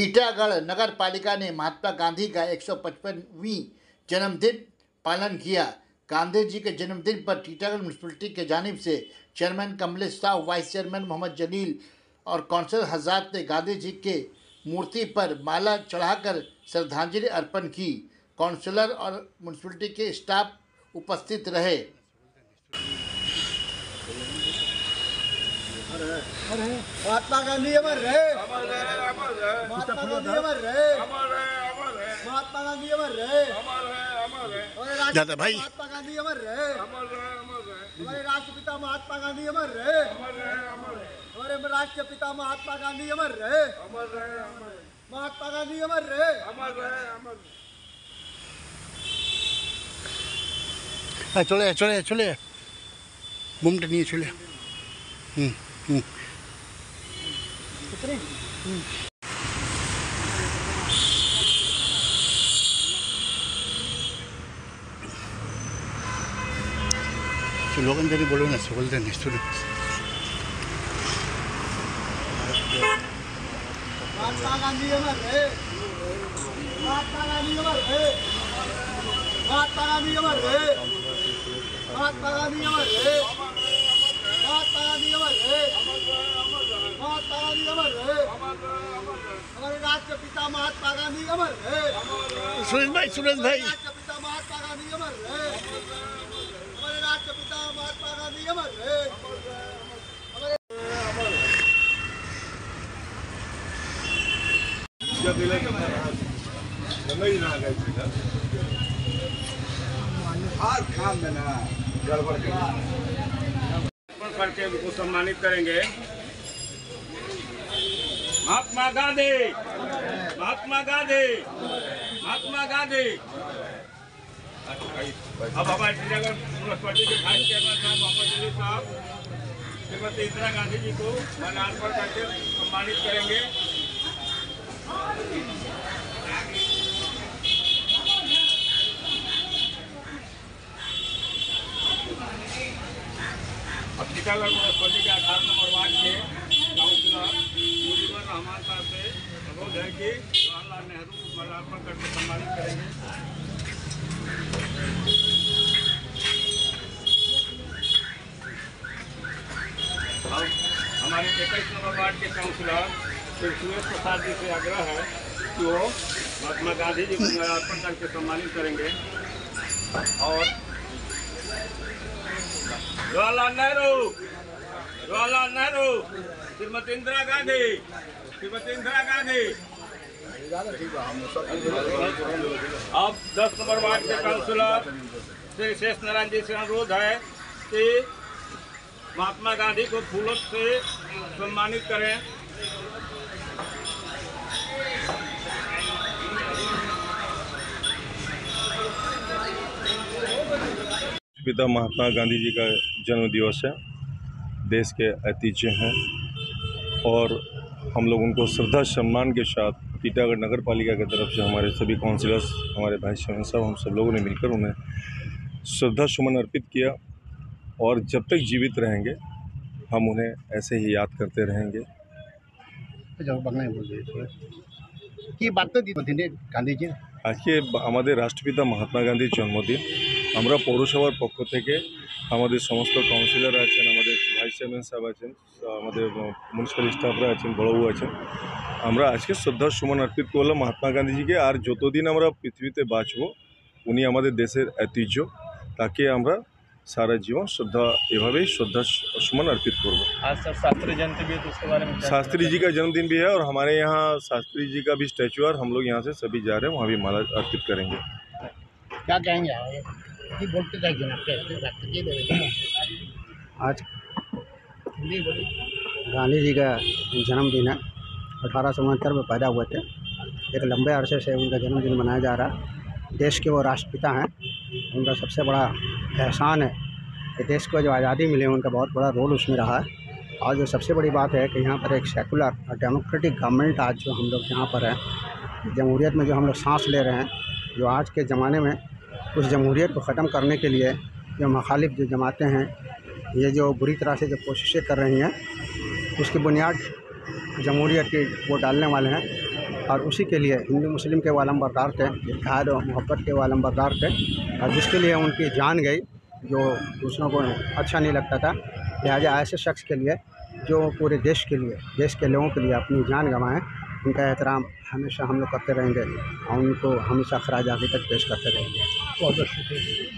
टीटागढ़ नगर पालिका ने महात्मा गांधी का 155वीं जन्मदिन पालन किया। गांधी जी के जन्मदिन पर टीटागढ़ म्यूनसिपलिटी के जानिब से chairman Kamlesh Sahu, vice chairman Mohammad Jalil और काउंसिलर हजरात ने गांधी जी के मूर्ति पर माला चढ़ाकर श्रद्धांजलि अर्पण की। काउंसिलर और म्यूनसिपलिटी के स्टाफ उपस्थित रहे। महात्मा गांधी अमर रहे, महात्मा गांधी अमर रहे, महात्मा गांधी अमर रहे, ज्यादा भाई महात्मा गांधी अमर रहे, हमारे राष्ट्रपिता महात्मा गांधी अमर रहे, हमारे राष्ट्रपिता महात्मा गांधी अमर रहे, महात्मा गांधी अमर रहे। चले चले चले घूमते नहीं चले। लोगों ने बोलो ना बोलते नहीं सुनो। महात्मा गांधी अमर रहे, महात्मा गांधी अमर रहे, महात्मा गांधी अमर रहे, महात्मा गांधी अमर रहे, महात्मा गांधी अमर रहे, महात्मा गांधी अमर रहे, हमारे राष्ट्रपिता महात्मा गांधी अमर रहे। सुरेश भाई राष्ट्रपिता महात्मा गांधी अमर रहे, हमारे राष्ट्रपिता महात्मा गांधी अमर रहे। करके उनको सम्मानित करेंगे। महात्मा गांधी, महात्मा गांधी, महात्मा गांधी। अब हमारे टीटागढ़ म्यूनसिपलिटी के वाइस चेयरमैन साहब मोहम्मद जलील साहब श्रीमती इंदिरा गांधी जी को माल्यार्पण करके सम्मानित करेंगे। अब टीटागढ़ म्यूनसिपलिटी के 18 नंबर वार्ड के काउंसिलर मुजीबुर रहमान साहब से अनुरोध है कि जवाहरलाल नेहरू को माल्यार्पण करके सम्मानित करेंगे। अब हमारे 21 नंबर वार्ड के काउंसिलर श्री सुरेश प्रसाद जी से आग्रह है कि वो महात्मा गांधी जी को माल्यार्पण करके सम्मानित करेंगे। और जवाहरलाल नेहरू, जवाहरलाल नेहरू, श्रीमती इंदिरा गांधी, श्रीमती इंदिरा गांधी। अब 10 नंबर वार्ड के काउंसिलर श्री शेष नारायण जी से अनुरोध है कि महात्मा गांधी को फूलों से सम्मानित करें। पिता महात्मा गांधी जी का जन्म दिवस है, देश के ऐतिह्य हैं और हम लोग उनको श्रद्धा सम्मान के साथ टीटागढ़ नगर पालिका की तरफ से हमारे सभी काउंसिलर्स, हमारे वाइस चेयरमैन साहब, हम सब लोगों ने मिलकर उन्हें श्रद्धा सुमन अर्पित किया और जब तक जीवित रहेंगे हम उन्हें ऐसे ही याद करते रहेंगे। गांधी जी আজকে আমাদের রাষ্ট্রপিতা মহাত্মা গান্ধীর জন্মদিন। আমরা পৌরসভার পক্ষ থেকে আমাদের সমস্ত কাউন্সিলর আছেন, আমাদের ভাইস চেয়ারম্যান সাহেব আছেন, আমাদের মিউনিসিপ্যাল স্টাফরা আছেন, বড়বাবু আছেন, আমরা আজকে শ্রদ্ধা সুমন অর্পিত করলাম মহাত্মা গান্ধীজিকে। আর যতদিন আমরা পৃথিবীতে বাঁচব উনি আমাদের দেশের ঐতিহ্য, তাকে আমরা सारा जीवन श्रद्धा एवं श्रद्धा सुमन अर्पित करूँगा। आज सर शास्त्री जयंती भी है तो उसके बारे में शास्त्री जी का जन्मदिन भी है और हमारे यहाँ शास्त्री जी का भी स्टैचू है। हम लोग यहाँ से सभी जा रहे हैं, वहाँ भी माला अर्पित करेंगे। क्या कहेंगे आज गांधी जी का जन्मदिन है। 1869 में पैदा हुए थे। एक लंबे अरसे से उनका जन्मदिन मनाया जा रहा है। देश के वो राष्ट्रपिता हैं। उनका सबसे बड़ा एहसान है कि देश को जो आज़ादी मिली उनका बहुत बड़ा रोल उसमें रहा है। और जो सबसे बड़ी बात है कि यहाँ पर एक सेकुलर और डेमोक्रेटिक गवर्नमेंट आज जो हम लोग यहाँ पर हैं, जमहूरियत में जो हम लोग सांस ले रहे हैं, जो आज के ज़माने में उस जमहूरियत को ख़त्म करने के लिए जो मुखालिफ जो जमातें हैं, ये जो बुरी तरह से जो कोशिशें कर रही हैं, उसकी बुनियाद जमहूरियत की वो डालने वाले हैं। और उसी के लिए हिंदू मुस्लिम के वो अलंबरदार थे, इत्तेहाद और मोहब्बत के वो अलंबरदार थे, और जिसके लिए उनकी जान गई, जो दूसरों को अच्छा नहीं लगता था। लिहाजा ऐसे शख्स के लिए जो पूरे देश के लिए, देश के लोगों के लिए अपनी जान गंवाएं, उनका एहतराम हमेशा हम लोग करते रहेंगे और उनको हमेशा खराज अक़ीदत पेश करते रहेंगे।